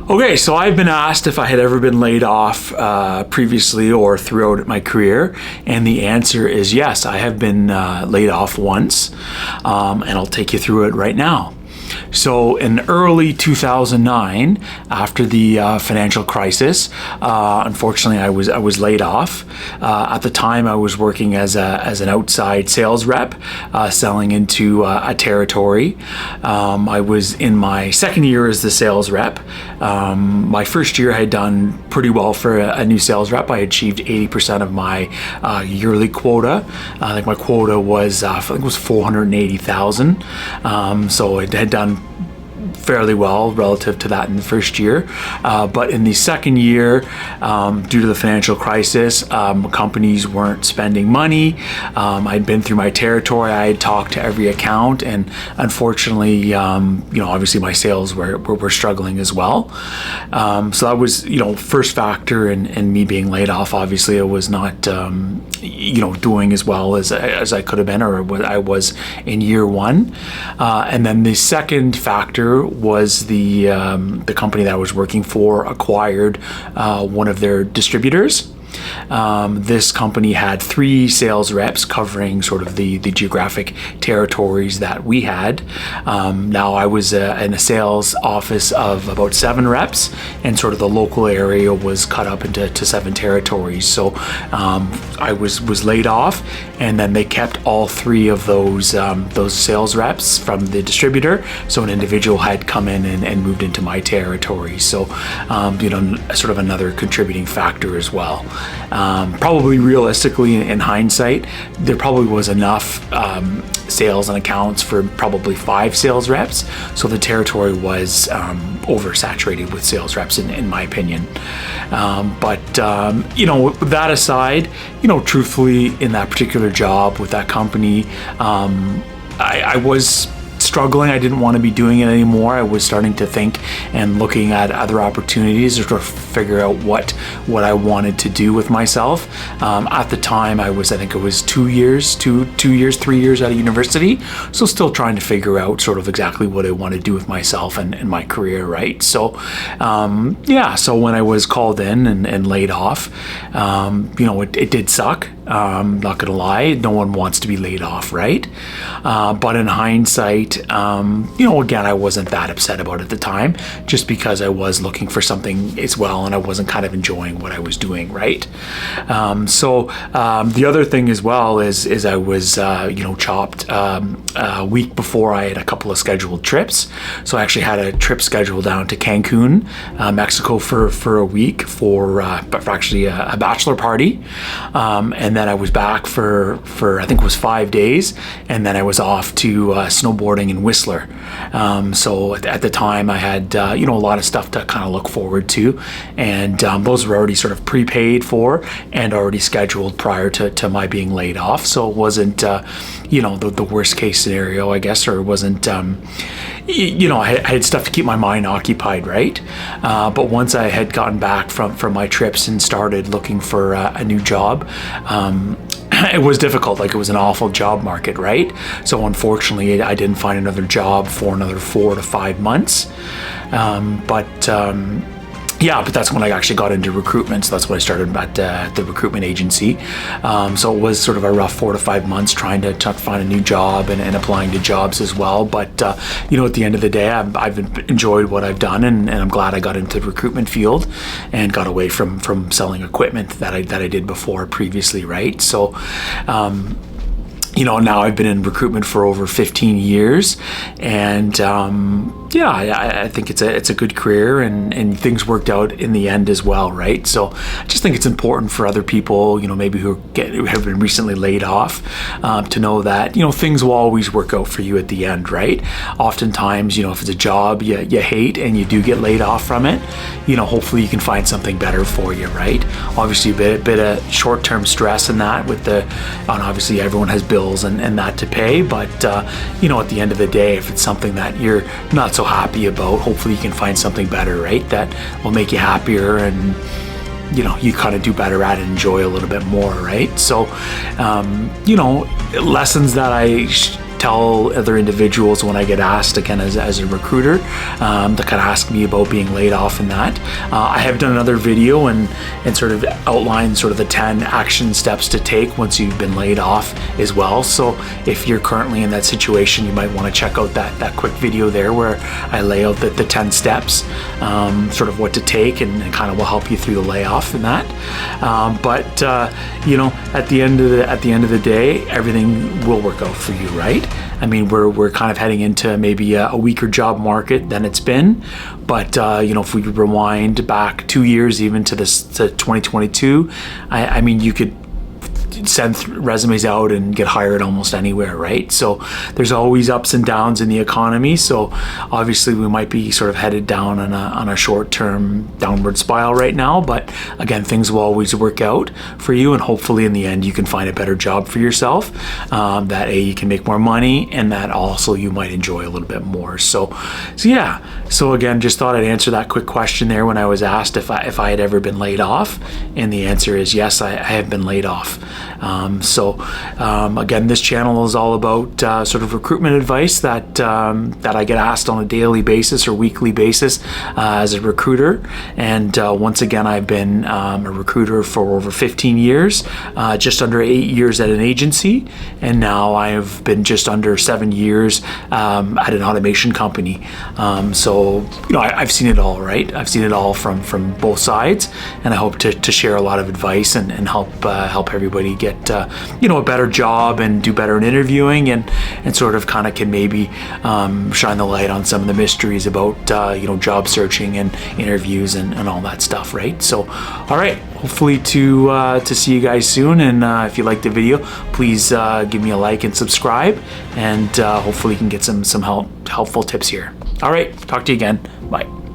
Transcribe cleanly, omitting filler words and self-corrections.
Okay, so I've been asked if I had ever been laid off previously or throughout my career, and the answer is yes, I have been laid off once, and I'll take you through it right now. So in early 2009, after the financial crisis, unfortunately, I was laid off. At the time, I was working as an outside sales rep, selling into a territory. I was in my second year as the sales rep. My first year, I had done pretty well for a new sales rep. I achieved 80% of my yearly quota. I think my quota was, I think it was 480,000. So it had done fairly well relative to that in the first year. But in the second year, due to the financial crisis, companies weren't spending money. I'd been through my territory. I had talked to every account, and unfortunately, obviously my sales were struggling as well. So that was, first factor in me being laid off. Obviously, I was not, doing as well as I could have been, or what I was in year one. And then the second factor was the company that I was working for acquired one of their distributors. This company had 3 sales reps covering sort of the geographic territories that we had. Now I was in a sales office of about 7 reps, and sort of the local area was cut up into 7 territories. So I was laid off, and then they kept all 3 of those sales reps from the distributor. So an individual had come in and moved into my territory. So sort of another contributing factor as well. Probably realistically, in hindsight, there probably was enough sales and accounts for probably 5 sales reps. So the territory was oversaturated with sales reps, in my opinion. But with that aside, truthfully, in that particular job with that company, I was struggling. I didn't want to be doing it anymore. I was starting to think and looking at other opportunities to figure out what I wanted to do with myself. At the time, I think it was 3 years out of university. So still trying to figure out sort of exactly what I want to do with myself and my career, right? So, so when I was called in and laid off, it did suck. Not gonna lie, no one wants to be laid off, right? But in hindsight, again, I wasn't that upset about it at the time, just because I was looking for something as well, and I wasn't kind of enjoying what I was doing, right? The other thing as well is I was, chopped a week before. I had a couple of scheduled trips. So I actually had a trip scheduled down to Cancun, Mexico for a week for actually a bachelor party. And then I was back for I think it was 5 days, and then I was off to snowboarding in Whistler. So at the time I had a lot of stuff to kind of look forward to, and those were already sort of prepaid for and already scheduled prior to my being laid off. So it wasn't the worst case scenario, I guess, or it wasn't I had stuff to keep my mind occupied, right? But once I had gotten back from my trips and started looking for a new job, it was difficult. Like, it was an awful job market, right? So unfortunately, I didn't find another job for another 4 to 5 months. But that's when I actually got into recruitment. So that's when I started at the recruitment agency. So it was sort of a rough 4 to 5 months trying to find a new job and applying to jobs as well. But, at the end of the day, I've enjoyed what I've done, and I'm glad I got into the recruitment field and got away from selling equipment that I did previously, right? So, now I've been in recruitment for over 15 years, and I think it's a good career, and things worked out in the end as well, right? So I just think it's important for other people, maybe who have been recently laid off, to know that, things will always work out for you at the end, right? Oftentimes, if it's a job you hate and you do get laid off from it, hopefully you can find something better for you, right? Obviously a bit of short-term stress in that and obviously everyone has bills and that to pay, but at the end of the day, if it's something that you're not so happy about, hopefully you can find something better, right? That will make you happier, and you kind of do better at it, enjoy a little bit more, right? So lessons that I tell other individuals when I get asked, again, as a recruiter, that kind of ask me about being laid off and that. I have done another video and sort of outlined sort of the 10 action steps to take once you've been laid off as well. So if you're currently in that situation, you might want to check out that quick video there where I lay out the 10 steps, sort of what to take, and kind of will help you through the layoff and that. But you know, at the end of the day, everything will work out for you, right? I mean, we're kind of heading into maybe a weaker job market than it's been, but you know, if we rewind back 2 years even to 2022, I mean, you could send resumes out and get hired almost anywhere, right? So there's always ups and downs in the economy. So obviously we might be sort of headed down on a short-term downward spiral right now, but again, things will always work out for you, and hopefully in the end you can find a better job for yourself, that you can make more money, and that also you might enjoy a little bit more. So yeah, so again, just thought I'd answer that quick question there when I was asked if I had ever been laid off, and the answer is yes, I have been laid off. Again, this channel is all about sort of recruitment advice that I get asked on a daily basis or weekly basis as a recruiter. And once again, I've been a recruiter for over 15 years, just under 8 years at an agency, and now I've been just under 7 years at an automation company. So you know, I've seen it all, right? I've seen it all from both sides, and I hope to share a lot of advice and help everybody get you know, a better job and do better in interviewing, and sort of kind of can maybe shine the light on some of the mysteries about you know, job searching and interviews and all that stuff, right? So all right, hopefully to see you guys soon, and if you liked the video, please give me a like and subscribe, and hopefully you can get some helpful tips here. All right, talk to you again. Bye.